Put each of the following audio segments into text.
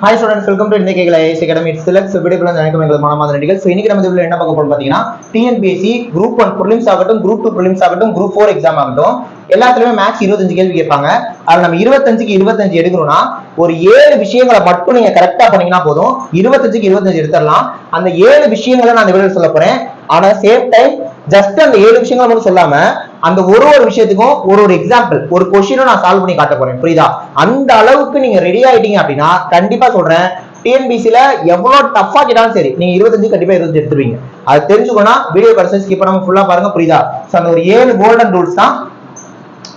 Hi students, welcome to Indian IAS Academy. It's select video அனைக்கும் எங்கள் மாணவ நடிகள். So இன்னைக்கு நம்ம இதுல என்ன பார்க்க போறோம் பாத்தீங்கன்னா TNPSC group 1 prelims ஆகட்டும் group 2 prelims ஆகட்டும் group 4 exam ஆகட்டும் எல்லாத்துலயுமே மேக்ஸ் 25 கேள்வி கேட்பாங்க. அதுல நம்ம 25க்கு 25 எடுக்கணும்னா ஒரு 7 விஷயங்களை மட்டும் நீங்க கரெக்ட்டா பண்ணீங்கன்னா போதும். 25க்கு 25 எடுத்துறலாம். அந்த 7 விஷயங்களை நான் இந்த வீடியோல சொல்ல போறேன். ஆனா சேம் டைம் ஜஸ்ட் அந்த 7 விஷயங்களை மட்டும் சொல்லாம அந்த ஒரு விஷயத்துக்கும் ஒரு எக்ஸாம்பிள் ஒரு क्वेश्चனை நான் சால்வ் பண்ணி காட்ட போறேன். புரியுதா? அந்த அளவுக்கு நீங்க ரெடி ஆயிட்டீங்க அப்படின்னா கண்டிப்பா சொல்றேன் டிஎன்பிசில எவ்வளவு டஃபா கேட்டாலும் சரி நீங்க 25 கண்டிப்பா 25 எடுத்துருவீங்க. அது தெரிஞ்சுக்கோனா வீடியோ கடைசி ஸ்கிப் பண்ணாம ஃபுல்லா பாருங்க. புரியுதா? சோ அந்த ஒரு 7 கோல்டன் ரூல்ஸ் தான்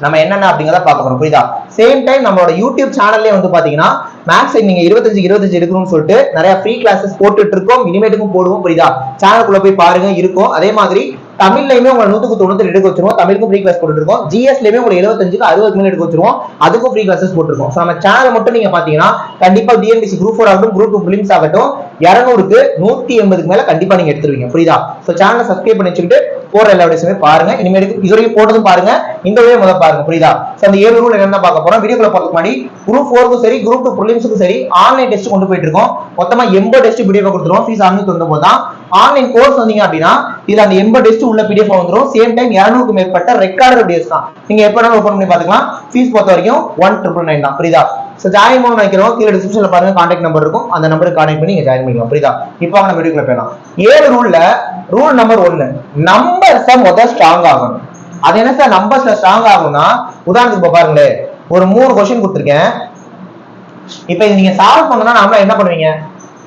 நம்ம என்னென்ன அப்படிங்கறத பார்க்க போறோம். புரியுதா? சேம் டைம் நம்மளோட யூடியூப் சேனல்லே வந்து பாத்தீங்கன்னா மேக்ஸ் நீங்க 25 எடுக்கணும்னு சொல்லிட்டு நிறைய ஃப்ரீ கிளாसेस போட்டுட்டு இருக்கோம். இனிமேட்டுக்கும் போடுவோம். புரியுதா? சேனலுக்குள்ள போய் பாருங்க இருக்கும். அதே மாதிரி தமிழ்லயுமே உங்களை 190 எடுக்க வச்சிருவோம். தமிழுக்கும் ஃப்ரீ கிளாஸ் போட்டுட்டு இருக்கோம். ஜிஎஸ்லயுமே உங்களை 75க்கு 60க்கு மேல எடுக்க வச்சிருவோம். அதுக்கும் ஃப்ரீ கிளாसेस போட்டுருக்கோம். சோ நம்ம சேனல் மட்டும் நீங்க பாத்தீங்கன்னா கண்டிப்பா டிஎன்பிசி குரூப் 4 ஆகட்டும் குரூப் 2 பிலிம்ஸ் ஆகட்டும் 200க்கு 180க்கு மேல கண்டிப்பா நீங்க எடுத்துருவீங்க. புரியுதா? சோ சேனலை சப்ஸ்கிரைப் பண்ணி வச்சுக்கிட்டு போற எல்லா வீடியோஸுமே பாருங்க. இனிமேல் இதுவரைக்கும் போட்டதும் பாருங்க, இந்த வீடியோ முதல்ல பாருங்க. புரியுதா? சோ அந்த 7 ரூல் என்னென்ன பார்க்க போறோம். வீடியோக்குள்ள போறதுக்கு முன்னாடி குரூப் 4க்கும் சரி குரூப் 2 பிலிம்ஸ்க்கும் சரி ஆன்லைன் டெஸ்ட் கொண்டு போயிட்டு இருக்கோம். மொத்தமா 80 டெஸ்ட் பிடிஎஃப் கொடுத்துருவோம். ஃபீஸ் 699 தான். ஆன்லைன் கோர்ஸ் வந்தீங்க அப்படின்னா இதுல அந்த 80 டெஸ்ட் உள்ள பிடிஎஃப் வந்துரும். சேம் டைம் 200க்கு மேற்பட்ட ரெக்கார்டட் வீடியோஸ் தான். நீங்க எப்ப வேணாலும் ஓபன் பண்ணி பாத்துக்கலாம். ஃபீஸ் பொறுத்த வரைக்கும் 1999 தான். புரியுதா? சோ ஜாயின் பண்ணனும் நினைக்கிறோம் கீழ டிஸ்கிரிப்ஷன்ல பாருங்க கான்டாக்ட் நம்பர் இருக்கும். அந்த நம்பருக்கு கான்டாக்ட் பண்ணி நீங்க ஜாயின் பண்ணிக்கலாம். புரியுதா? இப்போ நம்ம வீடியோக்குள்ள போலாம். 7 ரூல்ல ரூல் நம்பர் 1 நம்பர்ஸ் முதல்ல ஸ்ட்ராங் ஆகணும். அது என்ன சார் நம்பர்ஸ்ல ஸ்ட்ராங் ஆகும்னா உதாரணத்துக்கு பாருங்களே ஒரு 3 क्वेश्चन கொடுத்திருக்கேன். இப்போ இது நீங்க சால்வ் பண்ணனும்னா நாம என்ன பண்ணுவீங்க?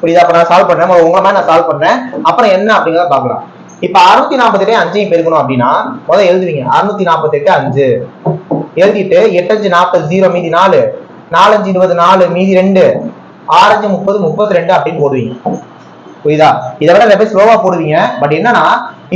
புரியுதா? அப்ப நான் சால்வ் பண்றேன். உங்க மாதிரி நான் சால்வ் பண்றேன். அப்புறம் என்ன அப்படிங்கறத பார்க்கலாம். இப்ப 648 5 பெருக்கணும் அப்படின்னா முதல்ல எழுதுவீங்க 648 5 எழுதிட்டு 8 5 40 0 மீதி 4 4 5 24 மீதி 2 6 5 30 32 அப்படின்னு போடுவீங்க. புரியுதா? இதை விட நிறைய ஸ்லோவா போடுவீங்க. பட் என்னன்னா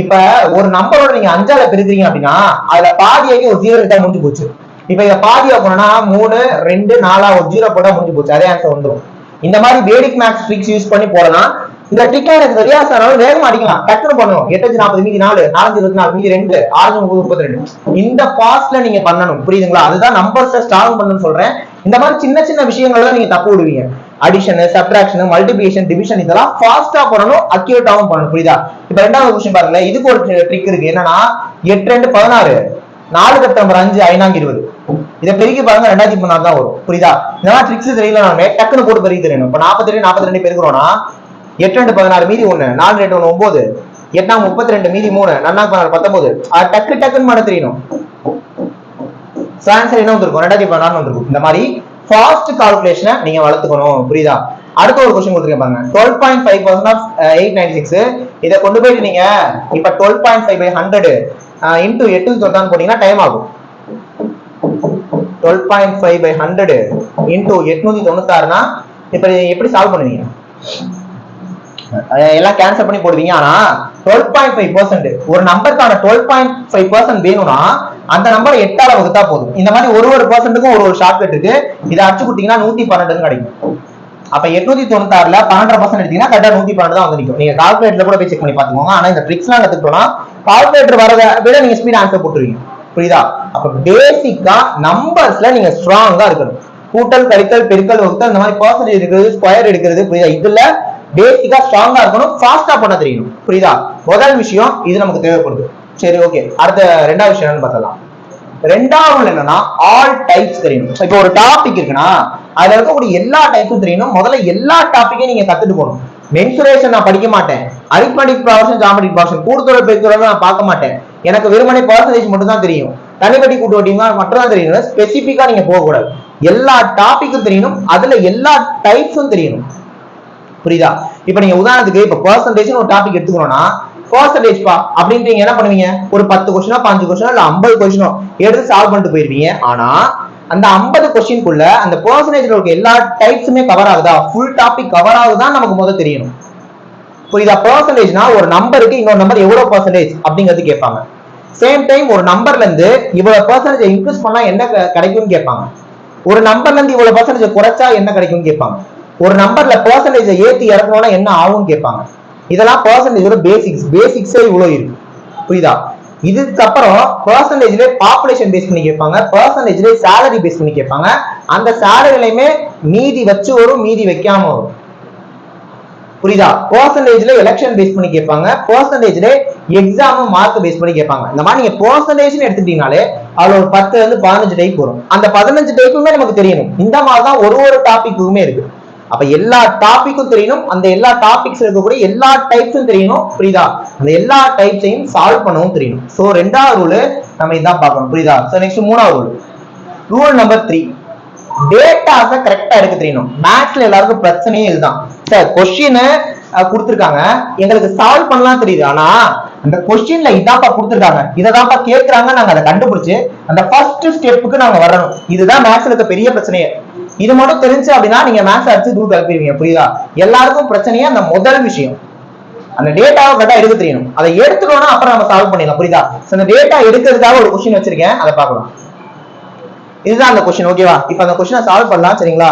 இப்ப ஒரு நம்பரோட நீங்க 5ஆல பெருக்கிறீங்க அப்படின்னா அதுல பாதியாகி ஒரு 0 கிட்ட முடிஞ்சு போச்சு. இப்ப இத பாதியா போனா 3 2 4 ஒரு 0 போட்டா முடிஞ்சு போச்சு. அதே ஆன்சர் வந்துடும். இந்த மாதிரி பேசிக் மேத்ஸ் ட்ரிக்ஸ் யூஸ் பண்ணி போடலாம். இந்த ட்ரிக்கை எனக்கு சரியா சாராலும் வேகமா அடிக்கலாம். டக்குனு பண்ணணும். 8 5 40 மீதி 4 4 24 மீதி 2 6 30 32 இந்த ஃபாஸ்ட்ல நீங்க பண்ணணும். புரியுதுங்களா? அதுதான் நம்பர்ஸ் ஸ்ட்ராங் பண்ணணும்னு சொல்றேன். இந்த மாதிரி சின்ன சின்ன விஷயங்கள் தான் நீங்க தப்பு விடுவீங்க. அடிஷன் சப்ட்ராக்ஷன் மல்டிப்ளிகேஷன் டிவிஷன் இதெல்லாம் ஃபாஸ்டா பண்ணணும், அக்யூரேட்டாவும் பண்ணணும். புரியுதா? இப்ப ரெண்டாவது क्वेश्चन பாருங்க. இதுக்கு ஒரு ட்ரிக் இருக்கு. என்னன்னா 8 2 16 4 கட்ட நம்பர் 5 5 20 இதை பெருக்கி பாருங்க 2016 தான் வரும். புரியுதா? இதெல்லாம் ட்ரிக்ஸ் தெரியல நாம டக்குனு போட்டு பெருக்கி தெரியணும். இப்ப 42 42 பெருக்குறோம்னா 8 2 16 மீதி 1 4 2 1 9 8 32 மீதி 3 4 16 19 அது டக்குன்னு பண்ண தெரியணும். ஆன்சர் என்ன வந்திருக்கும்? 2016 வந்திருக்கும். இந்த மாதிரி ஃபாஸ்ட் கால்குலேஷனை நீங்க வளர்த்துக்கணும். புரியுதா? அடுத்த ஒரு क्वेश्चन கொடுத்திருக்கேன் பாருங்க. 12.5% ஆஃப் 896 இத கொண்டு போயிட்டு நீங்க இப்ப 12.5/100 into 8 தொட்டான் போட்டீங்கன்னா டைம் ஆகும். 12.5/100 into 896னா இப்ப எப்படி சால்வ் பண்ணுவீங்க? எல்லாம் கேன்சல் பண்ணி போடுவீங்க. ஆனா 12.5% ஒரு நம்பருக்கான 12.5% வேணும்னா அந்த நம்பரை 8ஆல வகுத்தா போதும். இந்த மாதிரி ஒரு பர்சன்ட்டுக்கும் ஒரு ஷார்ட்கட் இருக்கு. இதை அடிச்சு கொடுத்தீங்கன்னா 112 கிடைக்கும். அப்ப 896ல 12% எடுத்தீங்கன்னா கரெக்டா 112 தான் வந்து நிற்கும். நீங்க கால்குலேட்டர்ல கூட போய் செக் பண்ணி பாத்துக்கோங்க. ஆனா இந்த ட்ரிக்ஸ் எல்லாம் கத்துக்கிட்டோம்னா கால்குலேட்டர் வரத விட நீங்க ஸ்பீட் ஆன்சர் போட்டுருவீங்க. புரியுதா? அப்ப பேசிக்கா நம்பர்ஸ்ல நீங்க ஸ்ட்ராங்கா இருக்கணும். கூட்டல் கழித்தல் பெருக்கல் வகுத்தல் இந்த மாதிரி பர்சன்டேஜ் எடுக்கிறது ஸ்கொயர் எடுக்கிறது. புரியுதா? இதுல பேசிக்கா ஸ்ட்ராங்கா இருக்கணும், ஃபாஸ்டா பண்ண தெரியணும். புரியுதா? முதல் விஷயம் இது நமக்கு தேவைப்படுது. சரி, ஓகே. அடுத்த ரெண்டாவது விஷயம் என்னன்னு பார்த்தலாம். ரெண்டாவது என்னன்னா ஆல் டைப்ஸ் தெரியணும். இப்போ ஒரு டாபிக் இருக்குன்னா அதுல இருக்கக்கூடிய எல்லா டைப்பும் தெரியணும். முதல்ல எல்லா டாபிக்கையும் நீங்க கத்துட்டு போகணும். மென்சுரேஷன் நான் படிக்க மாட்டேன், அரித்மெட்டிக் ப்ராக்ஷன் ஜாமெட்ரிக் ப்ராக்ஷன் கூடுதல் பெருக்குதல் நான் பார்க்க மாட்டேன், எனக்கு வெறுமனே பர்சன்டேஜ் மட்டும் தான் தெரியும், தனிப்பட்டி கூட்டு வட்டி மட்டும் தான் தெரியணும். ஸ்பெசிபிக்கா நீங்க போக கூடாது. எல்லா டாபிக்கும் தெரியணும், அதுல எல்லா டைப்ஸும் தெரியணும். புரியுதா? இப்ப நீங்க உதாரணத்துக்கு இப்ப பர்சன்டேஜ் ஒரு டாபிக் எடுத்துக்கணும்னா பர்சன்டேஜ் பா அப்படின்ட்டு நீங்க என்ன பண்ணுவீங்க? ஒரு 10 கொஸ்டினோ 5 கொஸ்டினோ இல்ல 50 கொஸ்டினோ எடுத்து சால்வ் பண்ணிட்டு போயிருவீங்க. ஆனா அந்த 50 கொஸ்டினுக்குள்ள அந்த பர்சன்டேஜ்ல இருக்க எல்லா டைப்ஸுமே கவர் ஆகுதா, ஃபுல் டாபிக் கவர் ஆகுதா நமக்கு முதல்ல தெரியணும். புரியுதா? பர்சன்டேஜ்னா ஒரு நம்பருக்கு இன்னொரு நம்பர் எவ்வளவு பர்சன்டேஜ் அப்படிங்கிறது கேட்பாங்க. சேம் டைம் ஒரு நம்பர்ல இருந்து இவ்வளவு பர்சன்டேஜ் இன்க்ரீஸ் பண்ணா என்ன கிடைக்கும்னு கேட்பாங்க. ஒரு நம்பர்ல இருந்து இவ்வளவு பர்சன்டேஜ் குறைச்சா என்ன கிடைக்கும்னு கேட்பாங்க. ஒரு நம்பர்ல பர்சன்டேஜ் ஏத்தி இறக்கணும்னா என்ன ஆகும் கேட்பாங்க. இதெல்லாம் பர்சன்டேஜோட பேசிக்ஸே இவ்வளவு இருக்கு. புரியுதா? இதுக்கப்புறம் பர்சன்டேஜ்ல பாப்புலேஷன் பேஸ் பண்ணி கேட்பாங்க, பர்சன்டேஜ்ல சேலரி பேஸ் பண்ணி கேட்பாங்க, அந்த சேலரிலையுமே மீதி வச்சு வரும், மீதி வைக்காம வரும். புரியுதா? பெர்சன்டேஜ்ல எலெக்ஷன் பேஸ் பண்ணி கேட்பாங்க, பெர்சன்டேஜ்ல எக்ஸாம் மார்க் பேஸ் பண்ணி கேட்பாங்க. இந்த மாதிரி நீங்க பெர்சன்டேஜ்னு எடுத்துட்டீங்கனாலே அதுல ஒரு 10 இருந்து 15 டைப் வரும். அந்த 15 டைப்புமே நமக்கு தெரியணும். இந்த மாதிரி தான் ஒரு டாபிக்குமே இருக்கு. அப்ப எல்லா டாபிக்கும் தெரியணும், அந்த எல்லா டாபிக்ஸ் இருக்கக்கூடிய எல்லா டைப்ஸும் தெரியணும். புரியுதா? அந்த எல்லா டைப்ஸையும் சால்வ் பண்ணவும் தெரியணும். சோ ரெண்டாவது ரூல் நம்ம இதான் பார்க்கணும். புரியுதா? சோ நெக்ஸ்ட் மூணாவது ரூல் நம்பர் 3, டேட்டாஸை கரெக்டா எடுக்க தெரியணும். மேத்ஸ்ல எல்லாருக்கும் பிரச்சனையே இதுதான். சார் கொஸ்டின் கொடுத்துருக்காங்க, எங்களுக்கு சால்வ் பண்ணலாம் தெரியுது, ஆனா அந்த கொஸ்டின்ல இதாப்பா கொடுத்துருக்காங்க, இதைதான்ப்பா கேட்கறாங்க, நாங்க அதை கண்டுபிடிச்சு அந்த ஃபர்ஸ்ட் ஸ்டெப்புக்கு நாங்க வரணும். இதுதான் மேத்ஸ்ல இருக்க பெரிய பிரச்சனையே. இது மட்டும் தெரிஞ்சு அப்படின்னா நீங்க மேத்ஸ் அடிச்சு தூள் கலப்பிடுவீங்க. புரியுதா? எல்லாருக்கும் பிரச்சனையே அந்த முதல் விஷயம், அந்த டேட்டாவை கரெக்டா எடுக்க தெரியணும். அதை எடுத்துட்டோம்னா அப்புறம் நம்ம சால்வ் பண்ணிடலாம். புரியுதா? அந்த டேட்டா எடுக்கிறதுக்காக ஒரு கொஸ்டின் வச்சிருக்கேன், அதை பார்க்கலாம். இதுதான் அந்த கொஸ்டின். ஓகேவா? இப்ப அந்த கொஸ்டினை சால்வ் பண்ணலாம். சரிங்களா?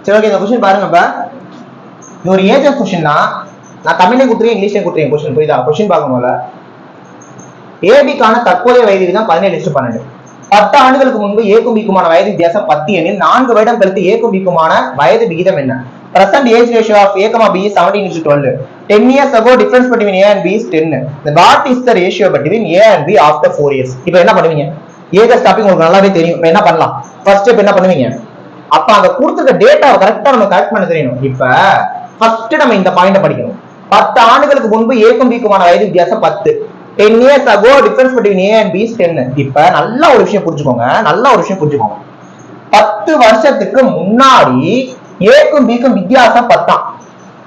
சரி, ஓகே. இந்த கொஸ்டின் பாருங்க. இப்ப இது ஒரு ஏஜஸ் கொஸ்டின் தான். நான் தமிழ்லயே கொடுத்துருக்கேன், இங்கிலீஷ்லயே கொடுத்துருக்கேன் கொஸ்டின். புரியுதா? கொஸ்டின் பார்க்கணும்ல. ஏபிக்கான தற்போதைய வயது விகிதம் 17:12. 10 ஆண்டுகளுக்கு முன்பு ஏக்கும் பிக்குமான வயது வித்தியாசம் 10 எனில் 4 வருடம் கழித்து ஏக்கும் பிக்குமான வயது விகிதம் என்ன? Present age ratio of A, B is 17:12. 10 years ago difference between A and B is 10. Then what is the ratio between A and B after 4 years? இப்போ என்ன பண்ணுவீங்க? ஏஜஸ் டாபிக் உங்களுக்கு நல்லாவே தெரியும். இப்போ என்ன பண்ணலாம்? ஃபர்ஸ்ட் ஸ்டெப் என்ன பண்ணுவீங்க? அப்ப அங்க கொடுத்துருக்க டேட்டாவை கரெக்டா நம்ம கரெக்ட் பண்ண தெரியணும். இப்ப ஃபர்ஸ்ட் நம்ம இந்த பாயிண்ட படிக்கணும். 10 ஆண்டுகளுக்கு முன்பு ஏக்கும் பிக்குமான வயது வித்தியாசம் 10. 10 years ago difference between A and B is 10. இப்ப நல்ல ஒரு விஷயம் புரிஞ்சுக்கோங்க, 10 வருஷத்துக்கு முன்னாடி ஏக்கும் பிக்கும் வித்தியாசம் 10.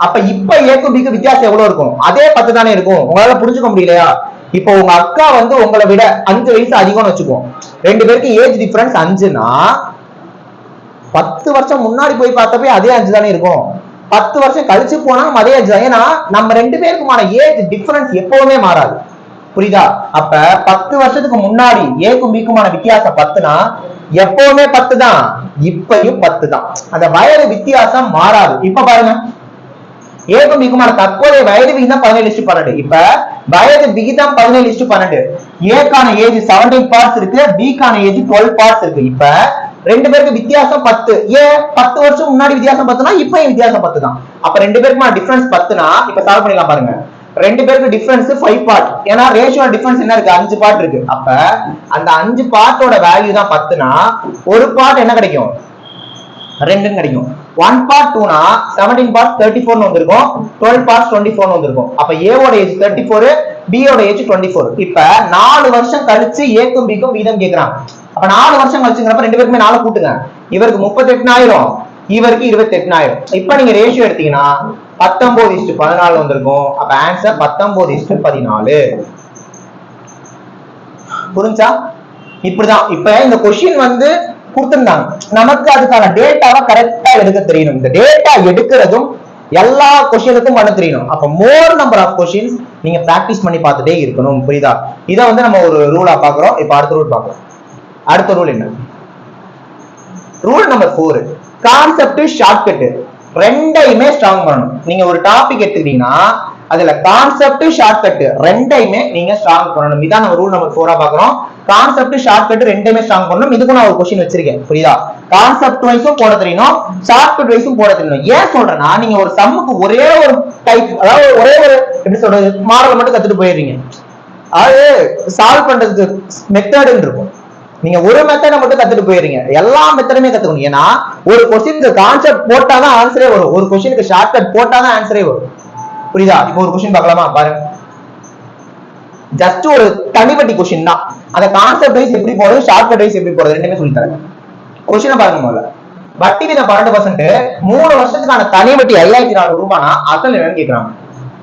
அப்ப இப்ப ஏக்கும் பிக்கும் வித்தியாசம் எவ்வளவு இருக்கும்? அதே 10 தானே இருக்கும். உங்களால புரிஞ்சுக்க முடியலையா? இப்போ உங்க அக்கா வந்து உங்களை விட 5 வயசு அதிகம்னு வச்சுக்கோம். 2 பேருக்கு ஏஜ் டிஃபரன்ஸ் 5னா 10 வருஷம் முன்னாடி போய் பார்த்தப்ப அதே 5 தானே இருக்கும். 10 வருஷம் கழிச்சு போனா அதே 5 தான். ஏன்னா நம்ம 2 பேருக்குமான ஏஜ் டிஃபரன்ஸ் எப்பவுமே மாறாது. புரியுதா? அப்ப 10 வருஷத்துக்கு முன்னாடி ஏக்கும் பிக்குமான வித்தியாசம் 10னா எப்பவுமே 10 தான், இப்பயும் 10 தான். அந்த வயது வித்தியாசம் மாறாது. இப்ப பாருங்க, ஏக்கும் பிக்குமான தற்போதைய வயது விகிதம் 17:12. இப்ப வயது விகிதம் 17:12. ஏக்கான ஏஜ் 17 பார்ட்ஸ் இருக்கு, பிக்கான ஏஜ் 12 பார்ட்ஸ் இருக்கு. இப்ப 2 பேருக்கு வித்தியாசம் 10. ஏன் 10 வருஷம் முன்னாடி வித்தியாசம் 10னா இப்பயும் வித்தியாசம் 10 தான். அப்ப 2 பேருக்குமான டிஃபரன்ஸ் 10னா இப்ப சால்வ் பண்ணிடலாம். பாருங்க, 2 பேருக்கு டிஃபரன்ஸ் 5 பார்ட். ஏன்னா ரேஷியோ டிஃபரன்ஸ் என்ன இருக்கு? 5 பார்ட் இருக்கு. அப்ப அந்த 5 பார்ட்டோட வேல்யூ தான் 10னா ஒரு பார்ட் என்ன கிடைக்கும்? 2 கிடைக்கும். 1 பார்ட் 2னா 17 பார்ட் 34 வந்திருக்கும், 12 பார்ட் 24 வந்திருக்கும். அப்ப A ஓட ஏஜ் 34, B ஓட ஏஜ் 24. இப்ப 4 வருஷம் கழிச்சு ஏக்கும் பிக்கும் வீதம் கேக்குறாங்க. அப்ப 4 வருஷம் கழிச்சுங்கிறப்ப 2 பேருக்குமே 4 கூட்டுங்க. இவருக்கு 38,000, இவருக்கு 28,000. இப்ப நீங்க ரேஷியோ எடுத்தீங்கன்னா 19:14 வந்திருக்கும். அப்ப ஆன்சர் 19:14. புரிஞ்சா? இப்படிதான். இப்ப இந்த கொஸ்டின் வந்து கொடுத்திருந்தாங்க, நமக்கு அதுக்கான டேட்டாவை கரெக்டா எடுக்க தெரியணும். இந்த டேட்டா எடுக்கிறதும் எல்லா கொஸ்டினுக்கும் பண்ண தெரியணும். அப்ப மோர் நம்பர் ஆஃப் கொஸ்டின்ஸ் நீங்க பிராக்டிஸ் பண்ணி பார்த்துட்டே இருக்கணும். புரியுதா? இதை வந்து நம்ம ஒரு ரூலா பாக்குறோம். இப்ப அடுத்த ரூல் பாக்குறோம். அடுத்த ரூல் என்ன? ரூல் நம்பர் 4, கான்செப்ட் ஷார்ட்கட் ரெண்டையுமே ஸ்ட்ராங் பண்ணணும். நீங்க ஒரு டாபிக் எடுத்துக்கிட்டீங்கன்னா அதுல கான்செப்ட் ஷார்ட்கட் ரெண்டையுமே நீங்க ஸ்ட்ராங் பண்ணணும். இதான் நம்ம ரூல் நம்பர் 4 பாக்குறோம். கான்செப்ட் ஷார்ட்கட் ரெண்டையுமே ஸ்ட்ராங் பண்ணணும். இதுக்கு நான் ஒரு क्वेश्चन வச்சிருக்கேன். புரியுதா? கான்செப்ட் வைஸும் போட தெரியணும், ஷார்ட்கட் வைஸும் போட தெரியணும். ஏன் சொல்றேன்னா, நீங்க ஒரு சம்முக்கு ஒரே ஒரு டைப், அதாவது ஒரே ஒரு எப்படி சொல்றது, மாடல் மட்டும் கத்துட்டு போயிடுறீங்க. அது சால்வ் பண்றதுக்கு மெத்தட்னு இருக்கும். நீங்க ஒரு மெத்தடை மட்டும் கத்துட்டு போயிடுறீங்க, எல்லா மெத்தடுமே கத்துக்கணும். ஏன்னா ஒரு क्वेश्चனுக்கு கான்செப்ட் போட்டாதான் ஆன்சரே வரும், ஒரு क्वेश्चனுக்கு ஷார்ட்கட் போட்டாதான் ஆன்சரே வரும். புரியுதா? இப்போ ஒரு क्वेश्चन பார்க்கலாமா? பாருங்க, ஜஸ்ட் ஒரு தனிப்பட்டி क्वेश्चन தான். அந்த கான்செப்ட் வைஸ் எப்படி போறது, ஷார்ட்கட் வைஸ் எப்படி போறது ரெண்டுமே சொல்லி தரேன். क्वेश्चन பாருங்க. முதல்ல வட்டி வீதம் 12%, 3 வருஷத்துக்கான தனி வட்டி 5,400 ரூபாய்னா அசல் என்னன்னு கேக்குறாங்க.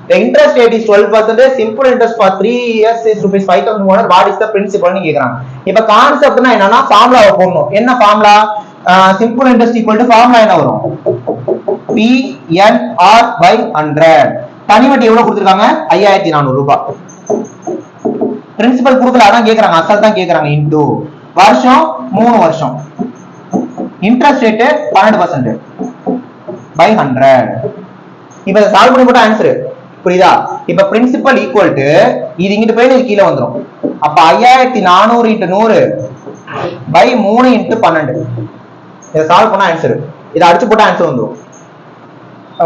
The interest rate is 12%, simple interest for 3 years is rupees 5,100. What is the principal னு கேக்குறாங்க. இப்ப கான்செப்ட்னா என்னன்னா ஃபார்முலாவை போடணும். என்ன formula? Simple interest equal to formula என்ன வரும்? PNR/100. தனி வட்டி எவ்வளவு கொடுத்திருக்காங்க? 5,400 ரூபாய். பிரின்சிபல் கொடுக்கல, அதான் கேக்குறாங்க, அசல் தான் கேக்குறாங்க. இன்டு வருஷம் 3 வருஷம். Interest rate 12% by 100. இப்ப இத சால்வ் பண்ணி போட்டா ஆன்சர். புரியுதா? இப்ப பிரின்சிபல் ஈக்குவல் டு இது இங்கிட்டு போய் கீழே வந்துரும். அப்ப 5,400 × 100 பை 3 × 12. இதை சால்வ் பண்ணா ஆன்சர். இதை அடிச்சு போட்டா ஆன்சர் வந்துடும்.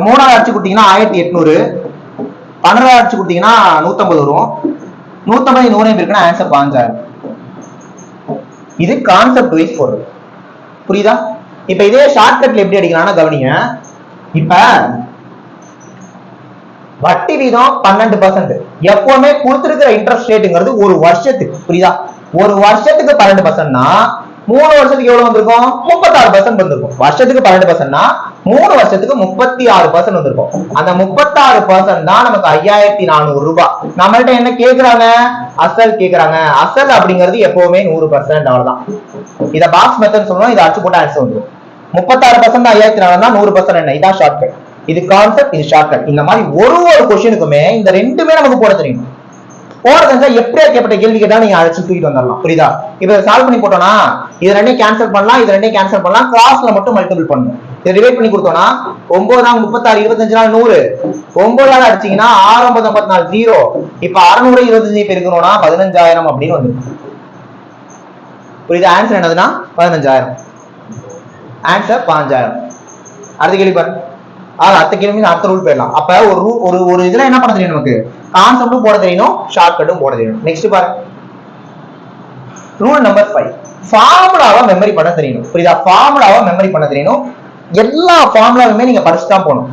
3ஆவது அடிச்சு கொடுத்தீங்கன்னா 1800, 12ஆவது அடிச்சு கொடுத்தீங்கன்னா 150 வரும். 150 100 இருக்குன்னா ஆன்சர் 5000. இது கான்செப்ட் வைஸ் போடுறது. புரியுதா? இப்ப இதே ஷார்ட்கட்ல எப்படி அடிக்கிறான்னா கவனிங்க. இப்ப வட்டி வீதம் 12%. எப்பவுமே கொடுத்திருக்கிற இன்ட்ரெஸ்ட் ரேட்டுங்கிறது ஒரு வருஷத்துக்கு. புரியுதா? ஒரு வருஷத்துக்கு 12%னா 3 வருஷத்துக்கு எவ்வளவு வந்திருக்கும்? 36% வந்திருக்கும். வருஷத்துக்கு 12%னா 3 வருஷத்துக்கு 36% வந்திருக்கும். அந்த 36% தான் நமக்கு 5400 ரூபாய். நம்மள்ட்ட என்ன கேக்குறாங்க? அசல் கேக்குறாங்க. அசல் அப்படிங்கிறது எப்பவுமே 100%. அவ்வளவுதான். இத பாக்ஸ் மெத்தட் சொல்றோம். இதை அடிச்சு போட்டா ஆன்சர் வந்துடும். 36% 5400 100% என்ன? இதான் ஷார்ட்கட். இது கான்செப்ட், இது ஷார்ட்கட். இந்த மாதிரி ஒரு கொஸ்டினுக்குமே இந்த ரெண்டுமே நமக்கு போட தெரியும். போட தெரிஞ்சா எப்படி கேட்பட்ட கேள்வி கேட்டா நீங்க அழைச்சு தூக்கிட்டு வந்துடலாம். புரியுதா? இப்ப சால்வ் பண்ணி போட்டோம்னா இது ரெண்டையும் கேன்சல் பண்ணலாம், இது ரெண்டையும் கேன்சல் பண்ணலாம். கிராஸ்ல மட்டும் மல்டிபிள் பண்ணணும். இதை டிவைட் பண்ணி கொடுத்தோம்னா 9 36 25 நாள் 100. 9ஆவது அடிச்சீங்கன்னா 6 9 54 0. இப்ப 600 25 பெருக்கணும்னா 15000 அப்படின்னு வந்து. புரியுதா? ஆன்சர் என்னதுன்னா 15000. ஆன்சர் 5000. அடுத்த கேள்வி பாரு. அடுத்த கேள்வி அடுத்த ரூல் போயிடலாம். அப்ப ஒரு இதுல என்ன பண்ண தெரியும்? நமக்கு கான்செப்டும் போட தெரியணும், ஷார்ட்கட்டும் போட தெரியணும். நெக்ஸ்ட் பாரு. Rule number 5. ஃபார்முலாவை மெமரி பண்ண தெரியணும். புரியுதா? ஃபார்முலாவை மெமரி பண்ண தெரியணும். எல்லா ஃபார்முலாவுமே நீங்க படிச்சு தான் போகணும்.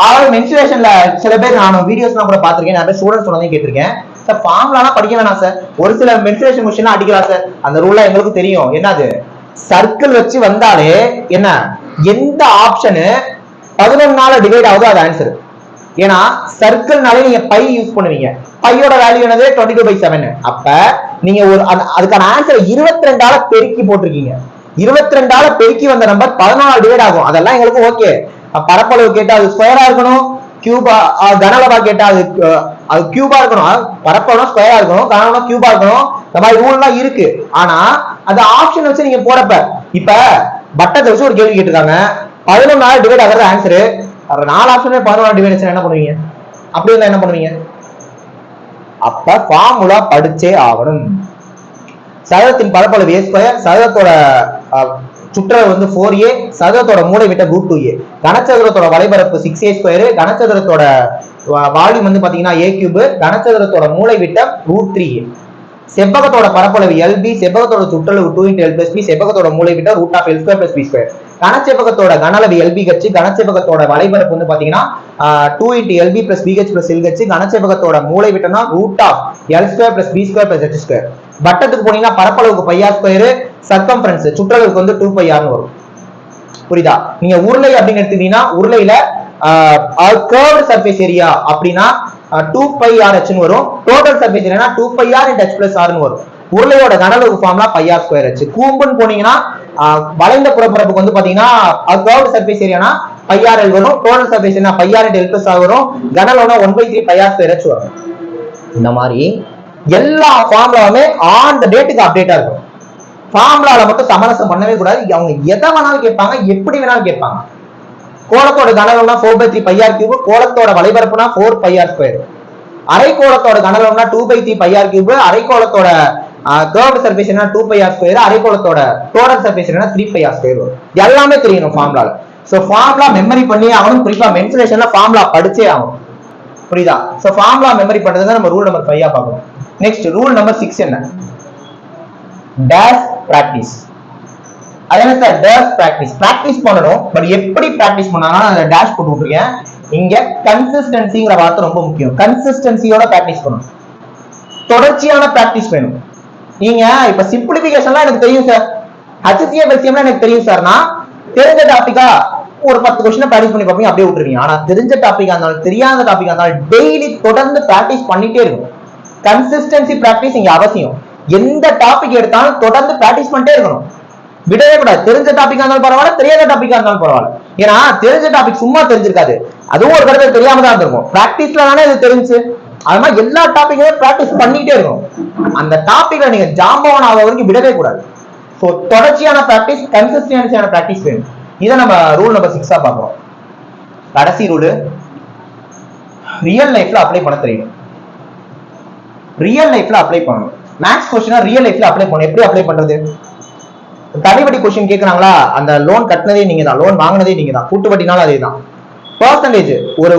அதாவது மென்சுரேஷன்ல சில பேர் நான் வீடியோஸ்லாம் கூட பார்த்திருக்கேன். நிறைய ஸ்டூடெண்ட்ஸ் சொன்னதையும் கேட்டிருக்கேன். சார் ஃபார்முலாலாம் படிக்க வேணாம் சார், ஒரு சில மென்சுரேஷன் கொஸ்டின் அடிக்கலாம் சார். அந்த ரூல்ல எங்களுக்கு தெரியும். என்னது? சர்க்கிள் வச்சு வந்தாலே என்ன, எந்த ஆப்ஷனு 11 டிவைட் ஆகுது அது ஆன்சர். ஏன்னா சர்க்கிள்னாலே நீங்க பை யூஸ் பண்ணுவீங்க. பையோட வேல்யூ என்னது? 22/7. அப்ப நீங்க ஒரு அதுக்கான ஆன்சர் 22 பெருக்கி போட்டிருக்கீங்க. 22 பெருக்கி வந்த நம்பர் 14 டிவைட் ஆகும். அதெல்லாம் எங்களுக்கு ஓகே. பரப்பளவு கேட்டா அது ஸ்கொயரா இருக்கணும், கியூபா கனளவா கேட்டா அது கியூபா இருக்கணும். பரப்பளவு ஸ்கொயரா இருக்கணும், கனளவா கியூபா இருக்கணும். இந்த மாதிரி ரூல் எல்லாம் இருக்கு. ஆனா அது ஆப்ஷன் வச்சு நீங்க போறப்ப, இப்ப பட்டத்தை வச்சு ஒரு கேள்வி கேட்டிருக்காங்க. 11 டிவைட் ஆகிறது ஆன்சரு. 4 ஆப்ஷன்ல 11 டிவைட் என்ன பண்ணுவீங்க? அப்படி இருந்தா என்ன பண்ணுவீங்க? அப்ப ஃபார்முலா படிச்சே ஆகணும். சதுரத்தின் பரப்பளவு a², சதுரத்தோட சுற்றளவு வந்து 4a, சதுரத்தோட மூலை விட்ட √2a, கனசதுரத்தோட வலைபரப்பு 6a², கனசதுரத்தோட வால்யூம் வந்து பாத்தீங்கன்னா a³, கனசதுரத்தோட மூலை விட்டம் √3a, செவ்வகத்தோட பரப்பளவு LB, செவ்வகத்தோட சுற்றளவு 2 × L + B, செவ்வகத்தோட மூலை விட்டம் √(L² + B²). கனசெவ்வகத்தோட கனளவு LBH, கனசெவ்வகத்தோட வலைபரப்பு வந்து பாத்தீங்கன்னா 2 × LB + BH + LH, கனசெவ்வகத்தோட மூலை விட்டம்னா √(L² + B² + H²). வட்டத்துக்கு போனீங்கன்னா பரப்பளவுக்கு πr², சர்க்கம்ஃபரன்ஸ் சுற்றளவுக்கு வந்து 2πr வரும். புரியுதா? நீங்க உருளை அப்படின்னு எடுத்துட்டீங்கன்னா உருளையில கர்வ்டு சர்ஃபேஸ் ஏரியா அப்படின்னா 2πrh வரும். Total surface area 2πr × h + r வரும். உருளையோட கனளவு ஃபார்முலா πr²h. கூம்புன்னு போனீங்கன்னா வளைந்த புறப்பரப்புக்கு வந்து பாத்தீங்கன்னா கர்வ்டு சர்ஃபேஸ் ஏரியானா πrl வரும். Total surface area πr × l + r வரும். கனளவுனா 1/3 πr²h வரும். இந்த மாதிரி எல்லா ஃபார்முலாவுமே ஆன் த டேட்டுக்கு அப்டேட்டா இருக்கும். ஃபார்முலால மட்டும் சமரசம் பண்ணவே கூடாது. அவங்க எதை வேணாலும் கேட்பாங்க, எப்படி வேணாலும் கேட்பாங்க. கோளத்தோட கனளவுனா 4/3 πr³, கோளத்தோட வலைபரப்புனா 4πr², அரைக்கோளத்தோட கனளவுனா 2/3 πr³, அரைக்கோளத்தோட curved surface என்ன 2πr², அரைக்கோளத்தோட டோட்டல் சர்ஃபேஸ் என்ன 3πr² வரும். எல்லாமே தெரியணும் ஃபார்முலால. சோ ஃபார்முலா மெமரி பண்ணி ஆகணும். குறிப்பா மென்சுரேஷன்ல ஃபார்முலா படிச்சே ஆகும். புரியுதா? சோ ஃபார்முலா மெமரி பண்றதுதான் நம்ம ரூல் நம்பர் 5 பார்க்கணும். நெக்ஸ்ட் ரூல் நம்பர் 6 என்ன? Dash practice. அது என்ன சார்? Dash practice. பிராக்டிஸ் பண்ணணும், பட் எப்படி பிராக்டிஸ் பண்ணாலும் அந்த டேஷ் போட்டு விட்டுருக்கேன். இங்க கன்சிஸ்டன்சிங்கிற வார்த்தை ரொம்ப முக்கியம். கன்சிஸ்டன்சியோட பிராக்டிஸ் பண்ணணும், தொடர்ச்சியான பிராக்டிஸ் வேணும். நீங்க இப்ப சிம்பிளிபிகேஷன்லாம் எனக்கு தெரியும் சார், HCF LCM எனக்கு தெரியும் சார்னா தெரிஞ்ச டாபிக்கா ஒரு 10 கொஸ்டின் பிராக்டிஸ் பண்ணி பார்ப்பீங்க, அப்படியே விட்டுருவீங்க. ஆனா தெரிஞ்ச டாபிக்கா இருந்தாலும் தெரியாத டாபிக்கா இருந்தாலும் டெய்லி தொடர்ந்து பிராக்டிஸ் பண்ணிட்டே இருக்கும். கன்சிஸ்டன்சி பிராக்டிஸ் இங்க அவசியம். எந்த டாபிக் எடுத்தாலும் தொடர்ந்து பிராக்டிஸ் பண்ணிட்டே இருக்கணும், விடவே கூடாது. தெரிஞ்ச டாபிக்கா இருந்தாலும் பரவாயில்ல, தெரியாத டாபிக்கா இருந்தாலும் பரவாயில்ல. ஏன்னா தெரிஞ்ச டாபிக் சும்மா தெரிஞ்சிருக்காது, அதுவும் ஒரு கடத்தை தெரியாம தான் இருக்கும். பிராக்டிஸ்ல தானே இது தெரிஞ்சு. அது மாதிரி எல்லா டாபிக்குமே பிராக்டிஸ் பண்ணிட்டே இருக்கும். அந்த டாபிக்ல நீங்க ஜாம்பவன் ஆக வரைக்கும் விடவே கூடாது. ஸோ தொடர்ச்சியான பிராக்டிஸ், கன்சிஸ்டன்சியான பிராக்டிஸ் வேணும். இதை நம்ம ரூல் நம்பர் 6 பார்க்கிறோம். கடைசி ரூல், ரியல் லைஃப்ல அப்ளை பண்ண தெரியும். ரியல் லைஃப்ல அப்ளை பண்ணணும். மேக்ஸ் கொஸ்டினா ரியல் லைஃப்ல அப்ளை பண்ணணும். எப்படி அப்ளை பண்றது? தனிவட்டி கொஸ்டின் கேட்கறாங்களா, அந்த லோன் கட்டினதே நீங்க தான், லோன் வாங்கினதே நீங்க தான், கூட்டு வட்டினாலும் அதே தான். பர்சன்டேஜ்,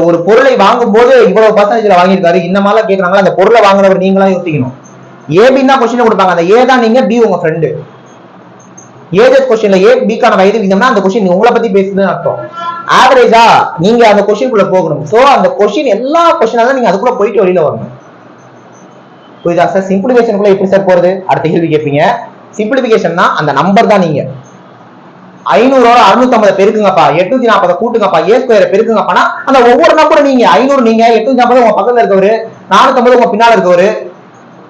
ஒரு பொருளை வாங்கும் போது இவ்வளவு பர்சன்டேஜ்ல வாங்கியிருக்காரு இந்த மாதிரி கேட்கறாங்களா, அந்த பொருளை வாங்குறவர் நீங்களா யோசிக்கணும். ஏபின்னு தான் கொஸ்டின் கொடுப்பாங்க, அந்த ஏ தான் நீங்க, பி உங்க ஃப்ரெண்டு. ஏஜஸ் கொஸ்டின்ல ஏ பிக்கான வயது விதம்னா அந்த கொஸ்டின் உங்களை பத்தி பேசுதுன்னு அர்த்தம். ஆவரேஜா நீங்க அந்த கொஸ்டின்குள்ள போகணும். சோ அந்த கொஸ்டின் எல்லா கொஸ்டினாலும் நீங்க அதுக்குள்ள போயிட்டு வெளியில வரணும். புரியுதா சார்? சிம்பிளிஃபிகேஷனுக்குள்ள எப்படி சார் போறது? அடுத்த கேள்வி கேட்பீங்க. சிம்பிளிஃபிகேஷன்னா அந்த நம்பர் தான் நீங்க 500 650 பெருக்குங்கப்பா, 840 கூட்டுங்கப்பா, ஏ ஸ்கொயர் பெருக்குங்கப்பானா அந்த ஒவ்வொரு நம்பரும் நீங்க 500 நீங்க 850 உங்க பக்கத்துல இருக்கவரு, 450 உங்க பின்னால இருக்கவரு.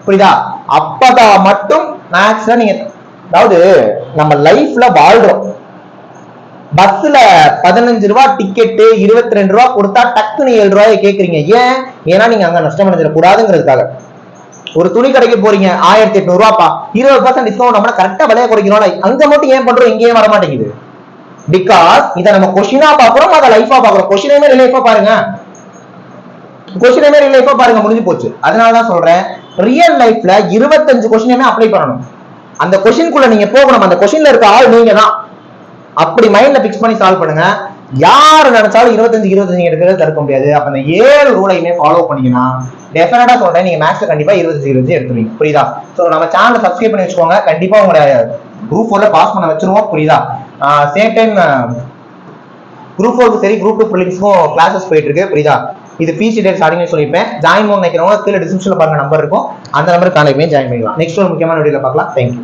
புரியுதா? அப்பதான் மட்டும் மேக்ஸ்ல நீங்க, அதாவது நம்ம லைஃப்ல வாழ்றோம். பஸ்ல 15 ரூபாய் டிக்கெட்டு 22 ரூபாய் கொடுத்தா டக்குன்னு 7 ரூபாய் கேக்குறீங்க. ஏன்னா நீங்க அங்க நஷ்டம் அடைஞ்சிட கூடாதுங்கிறதுக்காக. ஒரு துணி கடைக்கு போறீங்க, 1800 ரூபாப்பா, 20% டிஸ்கவுண்ட் நம்ம கரெக்டா விலையை குறைக்கிறோம், அங்க மட்டும் ஏன் பண்றோம், இங்கேயும் வர மாட்டேங்குது. பிகாஸ் இதை நம்ம கொஸ்டினா பாக்குறோம், அதை லைஃபா பாக்குறோம். கொஸ்டினே ரிலேஃபா பாருங்க, கொஸ்டினே ரிலேஃபா பாருங்க, முடிஞ்சு போச்சு. அதனாலதான் சொல்றேன், ரியல் லைஃப்ல 25 கொஸ்டினுமே அப்ளை பண்ணணும். அந்த கொஸ்டின்குள்ள நீங்க போகணும், அந்த கொஸ்டின்ல இருக்க ஆள் நீங்க தான். அப்படி மைண்ட்ல பிக்ஸ் பண்ணி சால்வ் பண்ணுங்க. யாரு நினைச்சாலும் 25 எடுக்கிறது தடுக்க முடியாது. அப்ப அந்த 7 ரூலையுமே ஃபாலோ பண்ணீங்கன்னா டெஃபினட்டா சொல்றேன், நீங்க மேக்ஸ்ல கண்டிப்பா 25 எடுத்துருவீங்க. புரியுதா? சோ நம்ம சேனலை சப்ஸ்கிரைப் பண்ணி வச்சுக்கோங்க. கண்டிப்பா உங்களை குரூப் 4ல பாஸ் பண்ண வச்சிருவோம். புரியுதா? சேம் டைம் குரூப் 4க்கு சரி, குரூப் 2 ப்ரிலிம்ஸ்க்கும் கிளாஸஸ் போயிட்டு இருக்கு. புரியுதா? இது ஃபீஸ் டீடைல்ஸ் ஸ்டார்டிங்ல சொல்லியிருப்பேன். ஜாயின் பண்ண நினைக்கிறவங்க கீழே டிஸ்கிரிப்ஷன்ல பாருங்க நம்பர் இருக்கும், அந்த நம்பருக்கு கான்டாக்ட் பண்ணி ஜாயின் பண்ணிக்கலாம். நெக்ஸ்ட் ஒரு முக்கியமான வீடியோல பார்க்கலாம். தேங்க்யூ.